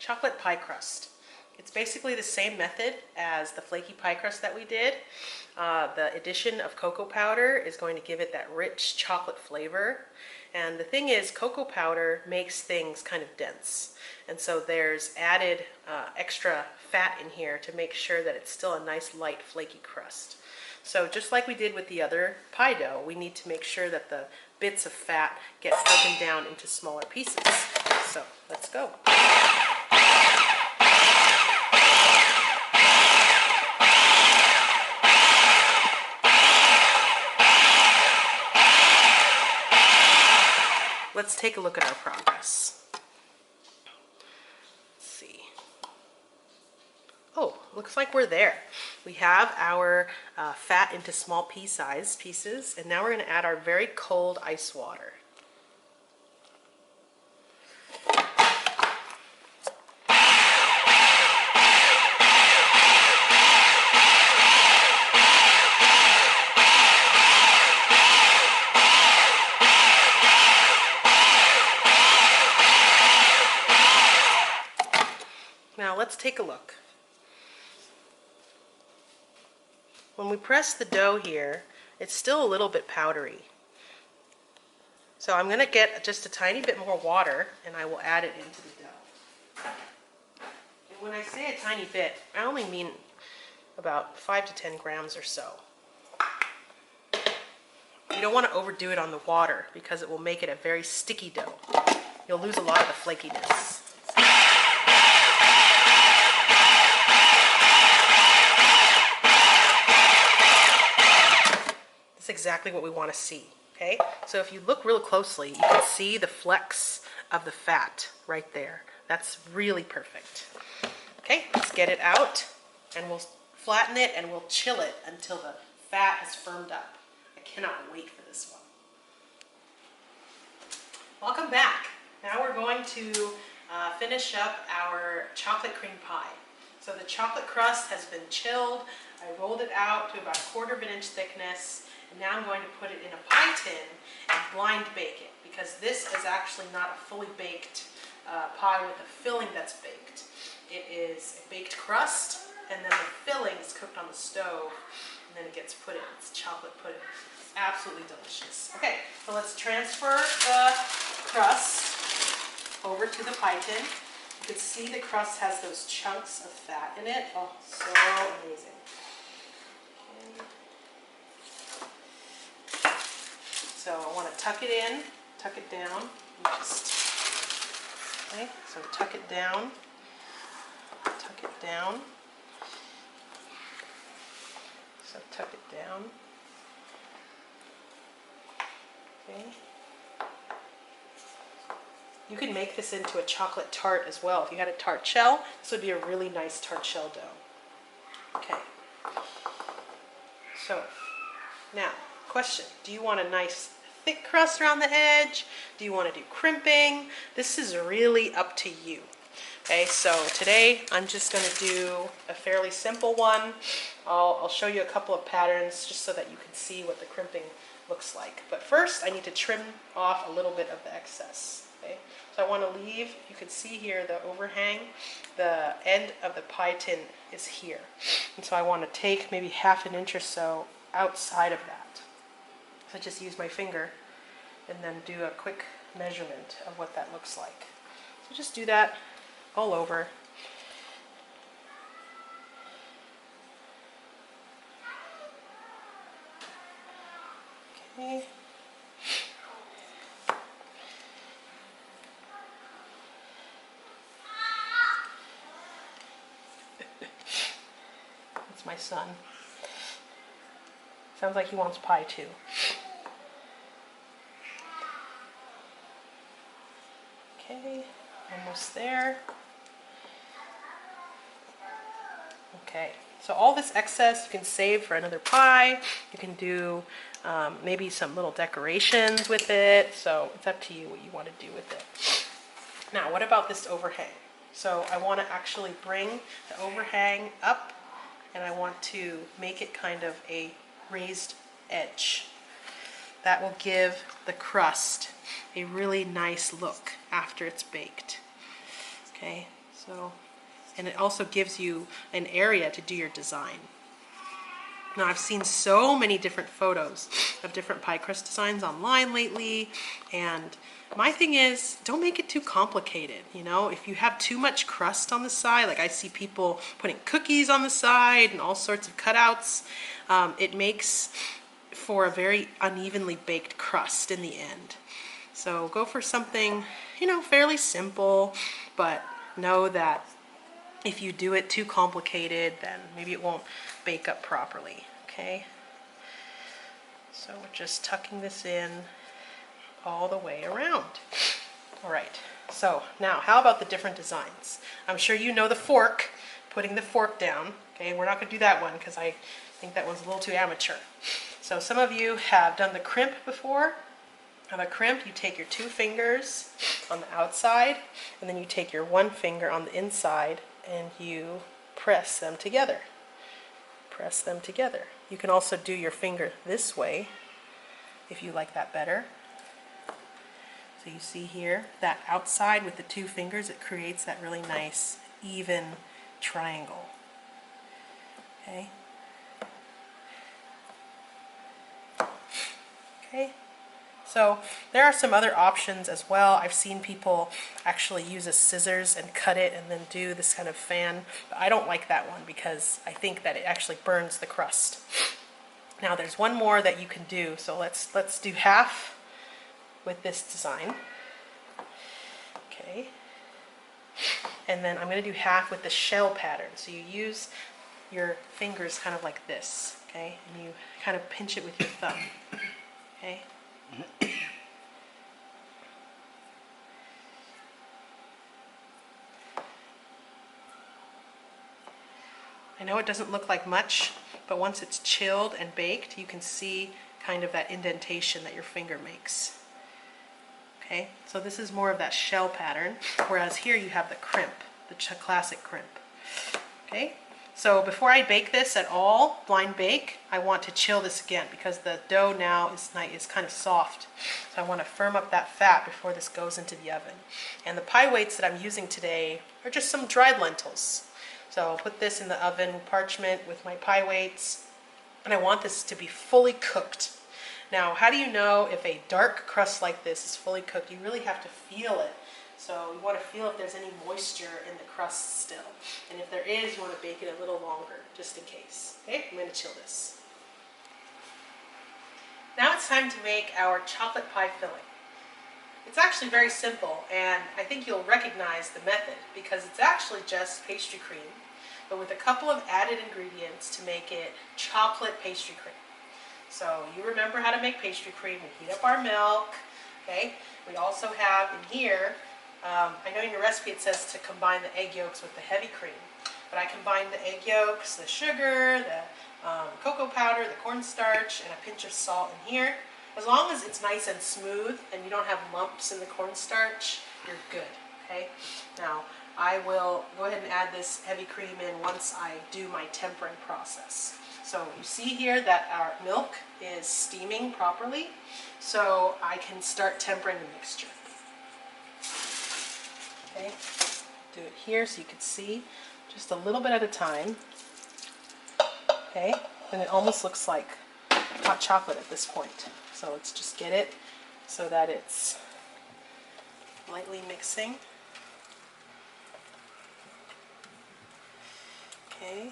chocolate pie crust. It's basically the same method as the flaky pie crust that we did. The addition of cocoa powder is going to give it that rich chocolate flavor. And the thing is, cocoa powder makes things kind of dense. And so there's added extra fat in here to make sure that it's still a nice light flaky crust. So just like we did with the other pie dough, we need to make sure that the bits of fat get broken down into smaller pieces. So let's go. Let's take a look at our progress. Let's see. Oh, looks like we're there. We have our fat into small pea-sized pieces, and now we're going to add our very cold ice water. Now let's take a look. When we press the dough here, it's still a little bit powdery. So I'm going to get just a tiny bit more water and I will add it into the dough. And when I say a tiny bit, I only mean about 5 to 10 grams or so. You don't want to overdo it on the water because it will make it a very sticky dough. You'll lose a lot of the flakiness. Exactly what we want to see. Okay, so if you look real closely, you can see the flecks of the fat right there. That's really perfect. Okay, let's get it out and we'll flatten it and we'll chill it until the fat has firmed up. I cannot wait for this one. Welcome back. Now we're going to finish up our chocolate cream pie. So the chocolate crust has been chilled. I rolled it out to about 1/4 inch thickness. And now I'm going to put it in a pie tin and blind bake it, because this is actually not a fully baked pie with a filling that's baked. It is a baked crust, and then the filling is cooked on the stove, and then it gets put in. It's chocolate pudding. It's absolutely delicious. Okay, so let's transfer the crust over to the pie tin. You can see the crust has those chunks of fat in it. Oh, so amazing. So I want to tuck it in, tuck it down, okay, so tuck it down, so tuck it down, okay. You can make this into a chocolate tart as well. If you had a tart shell, this would be a really nice tart shell dough. Okay, so now, question, do you want a nice thick crust around the edge? Do you want to do crimping? This is really up to you. Okay, so today I'm just going to do a fairly simple one. I'll show you a couple of patterns just so that you can see what the crimping looks like. But first I need to trim off a little bit of the excess. Okay, so I want to leave, you can see here the overhang, the end of the pie tin is here. And so I want to take maybe 1/2 inch or so outside of that. So just use my finger and then do a quick measurement of what that looks like. So just do that all over. Okay. That's my son. Sounds like he wants pie too. Okay, almost there. Okay, so all this excess you can save for another pie. You can do maybe some little decorations with it. So it's up to you what you want to do with it. Now, what about this overhang? So I want to actually bring the overhang up, and I want to make it kind of a raised edge. That will give the crust a really nice look after it's baked. Okay, so So, and it also gives you an area to do your design. Now, I've seen so many different photos of different pie crust designs online lately, and my thing is, don't make it too complicated. You know, if you have too much crust on the side, like I see people putting cookies on the side and all sorts of cutouts, it makes for a very unevenly baked crust in the end. So go for something, you know, fairly simple, but know that if you do it too complicated, then maybe it won't bake up properly, okay? So we're just tucking this in all the way around. All right, so now how about the different designs? I'm sure you know the fork, putting the fork down, okay? We're not gonna do that one because I think that one's a little too amateur. So some of you have done the crimp before. On the crimp, you take your 2 fingers on the outside, and then you take your 1 finger on the inside, and you press them together. Press them together. You can also do your finger this way, if you like that better. So you see here, that outside with the 2 fingers, it creates that really nice, even triangle. Okay? Okay? So there are some other options as well. I've seen people actually use a scissors and cut it and then do this kind of fan. But I don't like that one because I think that it actually burns the crust. Now there's one more that you can do. So let's do half with this design. Okay. And then I'm going to do half with the shell pattern. So you use your fingers kind of like this, okay? And you kind of pinch it with your thumb, okay? I know it doesn't look like much, but once it's chilled and baked, you can see kind of that indentation that your finger makes. Okay, so this is more of that shell pattern, whereas here you have the crimp, the classic crimp. Okay, so before I bake this at all, blind bake, I want to chill this again because the dough now is kind of soft. So I want to firm up that fat before this goes into the oven. And the pie weights that I'm using today are just some dried lentils. So I'll put this in the oven with parchment with my pie weights, and I want this to be fully cooked. Now, how do you know if a dark crust like this is fully cooked? You really have to feel it. So you want to feel if there's any moisture in the crust still. And if there is, you want to bake it a little longer, just in case. Okay, I'm going to chill this. Now it's time to make our chocolate pie filling. It's actually very simple, and I think you'll recognize the method because it's actually just pastry cream, but with a couple of added ingredients to make it chocolate pastry cream. So you remember how to make pastry cream. We heat up our milk, okay? We also have in here, I know in your recipe it says to combine the egg yolks with the heavy cream, but I combine the egg yolks, the sugar, the cocoa powder, the cornstarch, and a pinch of salt in here. As long as it's nice and smooth and you don't have lumps in the cornstarch, you're good, okay? Now, I will go ahead and add this heavy cream in once I do my tempering process. So you see here that our milk is steaming properly, so I can start tempering the mixture. Okay, do it here so you can see just a little bit at a time. Okay, and it almost looks like hot chocolate at this point. So let's just get it so that it's lightly mixing. Okay.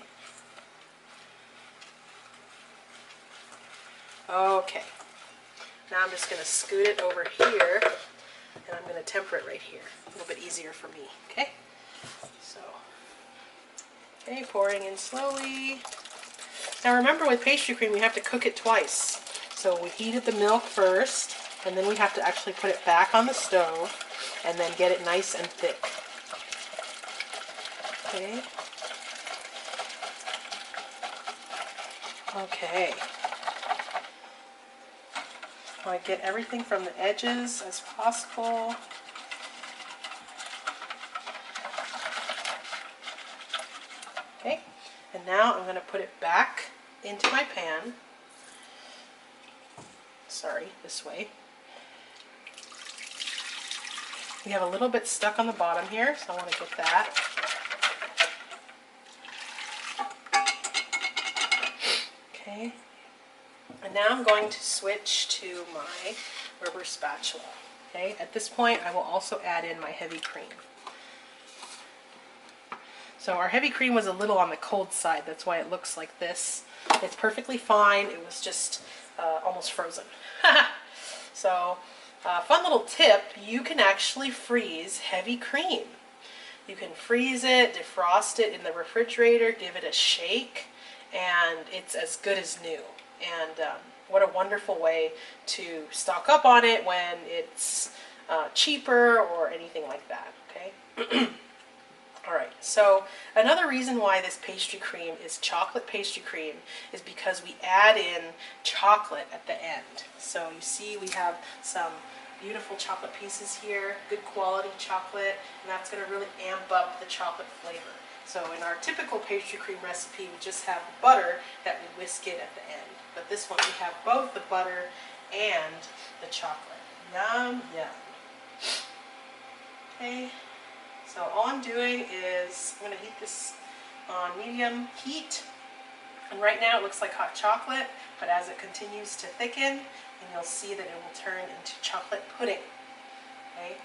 Okay. Now I'm just going to scoot it over here, and I'm going to temper it right here. A little bit easier for me. Okay. So, okay, pouring in slowly. Now remember, with pastry cream, we have to cook it twice. So we heated the milk first, and then we have to actually put it back on the stove, and then get it nice and thick. Okay. Okay. I want to get everything from the edges as possible. Okay. And now I'm going to put it back into my pan. Sorry, this way. We have a little bit stuck on the bottom here, so I want to get that. Okay. And now I'm going to switch to my rubber spatula. Okay. At this point, I will also add in my heavy cream. So our heavy cream was a little on the cold side. That's why it looks like this. It's perfectly fine. It was just almost frozen. So, fun little tip, you can actually freeze heavy cream. You can freeze it, defrost it in the refrigerator, give it a shake, and it's as good as new. And what a wonderful way to stock up on it when it's cheaper or anything like that, okay? Alright, so another reason why this pastry cream is chocolate pastry cream is because we add in chocolate at the end. So you see we have some beautiful chocolate pieces here, good quality chocolate, and that's going to really amp up the chocolate flavor. So in our typical pastry cream recipe, we just have the butter that we whisk it at the end. But this one we have both the butter and the chocolate. Yum, yum. Okay. So all I'm doing is I'm going to heat this on medium heat, and right now it looks like hot chocolate, but as it continues to thicken, and you'll see that it will turn into chocolate pudding. Okay,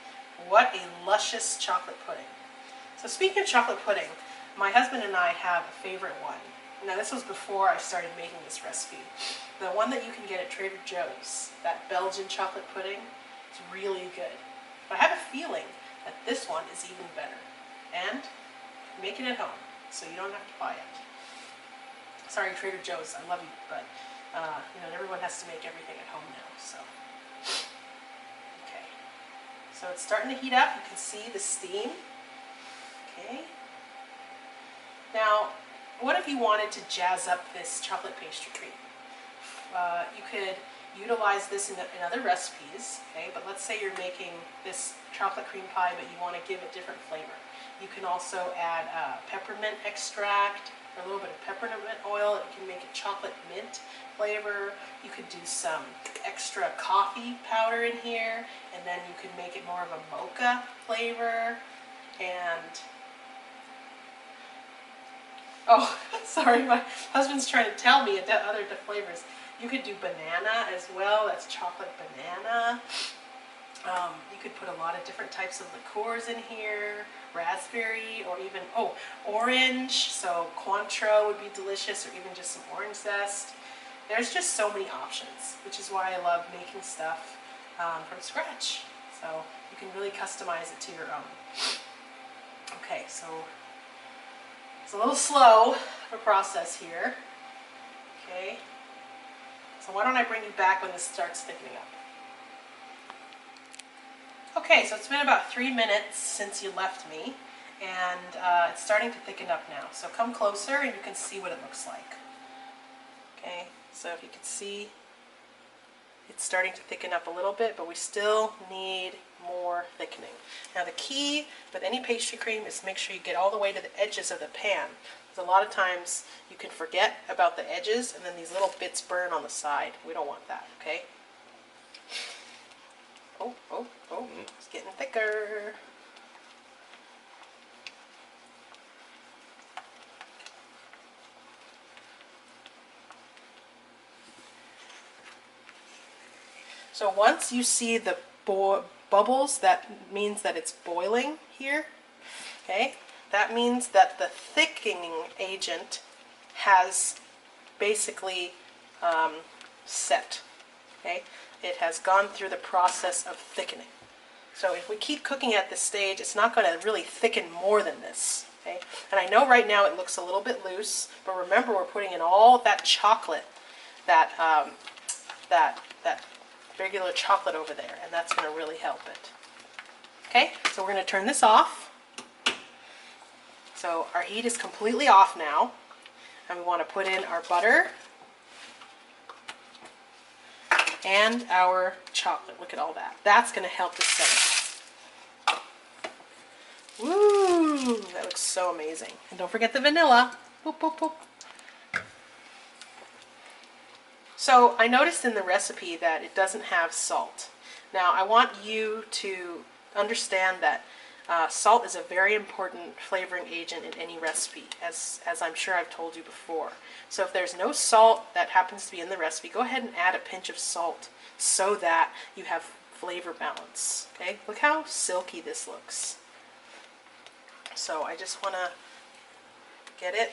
what a luscious chocolate pudding. So speaking of chocolate pudding, my husband and I have a favorite one. Now this was before I started making this recipe. The one that you can get at Trader Joe's, that Belgian chocolate pudding, it's really good. But I have a feeling that this one is even better. And make it at home, so you don't have to buy it. Sorry, Trader Joe's, I love you, but you know, everyone has to make everything at home now, so. Okay, so it's starting to heat up. You can see the steam. Okay. Now, what if you wanted to jazz up this chocolate pastry cream? You could utilize this in other recipes, okay? But let's say you're making this chocolate cream pie, but you want to give it different flavor. You can also add peppermint extract, or a little bit of peppermint oil. It can make it chocolate mint flavor. You could do some extra coffee powder in here, and then you could make it more of a mocha flavor. And oh, sorry, my husband's trying to tell me other flavors. You could do banana as well. That's chocolate banana. You could put a lot of different types of liqueurs in here. Raspberry, or even, orange. So Cointreau would be delicious, or even just some orange zest. There's just so many options, which is why I love making stuff from scratch. So you can really customize it to your own. Okay, so it's a little slow of a process here. Okay. So why don't I bring you back when this starts thickening up. Okay, so it's been about 3 minutes since you left me, and it's starting to thicken up now. So come closer and you can see what it looks like. Okay, so if you can see, it's starting to thicken up a little bit, but we still need more thickening. Now the key with any pastry cream is make sure you get all the way to the edges of the pan. Because a lot of times you can forget about the edges and then these little bits burn on the side. We don't want that, okay? Oh, it's getting thicker. So once you see the bubbles, that means that it's boiling here, okay? That means that the thickening agent has basically set, okay? It has gone through the process of thickening. So if we keep cooking at this stage, it's not going to really thicken more than this, okay? And I know right now it looks a little bit loose, but remember we're putting in all that chocolate, that regular chocolate over there, and that's going to really help it. Okay, so we're going to turn this off. So our heat is completely off now, and we want to put in our butter and our chocolate. Look at all that. That's going to help this set it. Woo! That looks so amazing. And don't forget the vanilla. Boop, boop, boop. So I noticed in the recipe that it doesn't have salt. Now I want you to understand that Salt is a very important flavoring agent in any recipe, as I'm sure I've told you before. So if there's no salt that happens to be in the recipe, go ahead and add a pinch of salt so that you have flavor balance. Okay, look how silky this looks. So I just want to get it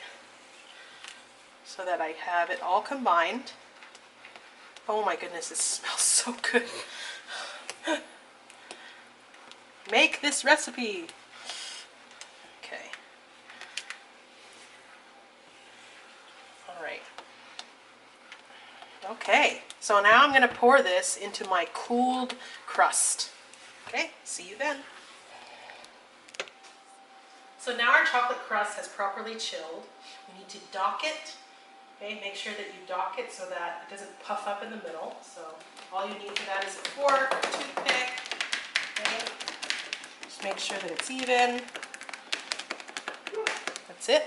so that I have it all combined. Oh my goodness, it smells so good. Make this recipe. Okay. All right. Okay, so now I'm going to pour this into my cooled crust. Okay, see you then. So now our chocolate crust has properly chilled. We need to dock it. Okay, make sure that you dock it so that it doesn't puff up in the middle. So all you need for that is a fork, a toothpick. Okay, just make sure that it's even. That's it.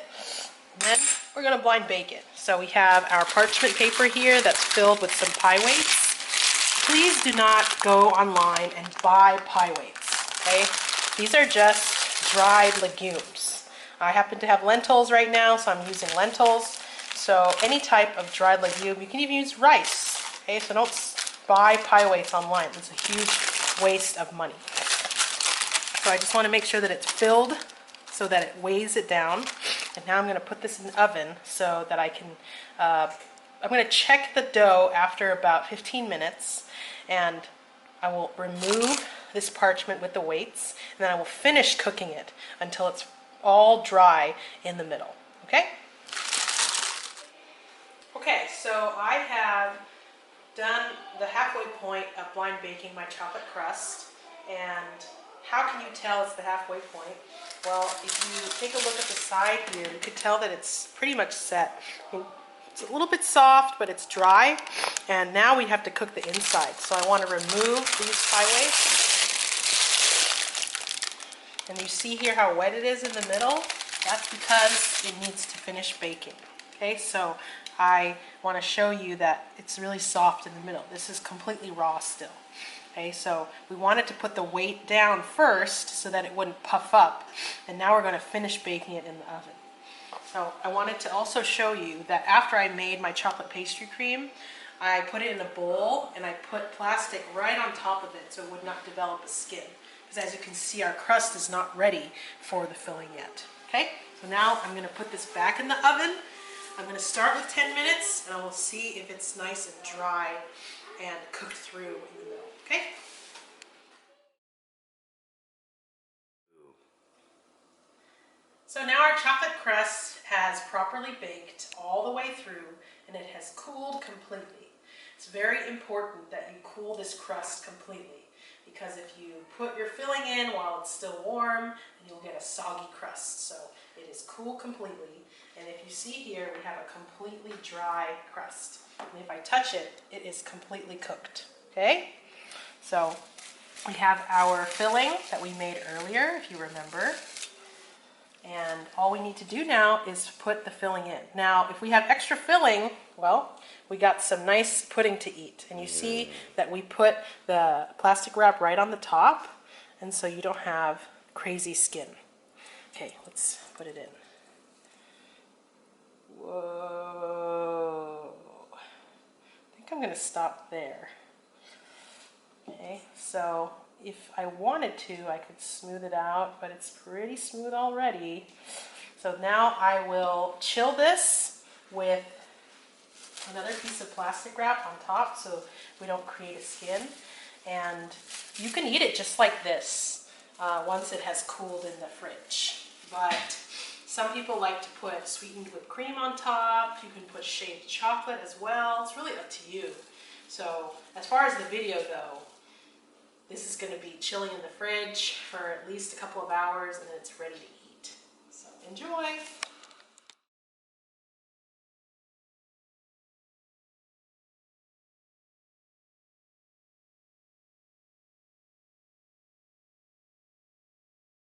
And then we're going to blind bake it. So we have our parchment paper here that's filled with some pie weights. Please do not go online and buy pie weights. Okay, these are just dried legumes. I happen to have lentils right now, so I'm using lentils. So any type of dried legume, you can even use rice. Okay, so don't buy pie weights online. It's a huge waste of money. So I just want to make sure that it's filled so that it weighs it down. And now I'm going to put this in the oven so that I can, I'm going to check the dough after about 15 minutes. And I will remove this parchment with the weights. And then I will finish cooking it until it's all dry in the middle. Okay? Okay, so I have done the halfway point of blind baking my chocolate crust. And how can you tell it's the halfway point? Well, if you take a look at the side here, you can tell that it's pretty much set. It's a little bit soft, but it's dry. And now we have to cook the inside. So I want to remove these pie weights. And you see here how wet it is in the middle? That's because it needs to finish baking. Okay, so I want to show you that it's really soft in the middle. This is completely raw still. Okay, so we wanted to put the weight down first so that it wouldn't puff up. And now we're going to finish baking it in the oven. So I wanted to also show you that after I made my chocolate pastry cream, I put it in a bowl and I put plastic right on top of it so it would not develop a skin. Because as you can see, our crust is not ready for the filling yet. Okay, so now I'm going to put this back in the oven. I'm going to start with 10 minutes and I will see if it's nice and dry and cooked through in the middle. Okay? So now our chocolate crust has properly baked all the way through and it has cooled completely. It's very important that you cool this crust completely because if you put your filling in while it's still warm, then you'll get a soggy crust. So it is cool completely. And if you see here, we have a completely dry crust. And if I touch it, it is completely cooked. Okay? So we have our filling that we made earlier, if you remember. And all we need to do now is put the filling in. Now, if we have extra filling, well, we got some nice pudding to eat. And you see that we put the plastic wrap right on the top, and so you don't have crazy skin. Okay, let's put it in. Whoa. I think I'm going to stop there. Okay, so if I wanted to, I could smooth it out, but it's pretty smooth already. So now I will chill this with another piece of plastic wrap on top so we don't create a skin. And you can eat it just like this once it has cooled in the fridge. But some people like to put sweetened whipped cream on top. You can put shaved chocolate as well. It's really up to you. So as far as the video though, this is going to be chilling in the fridge for at least a couple of hours and then it's ready to eat. So enjoy!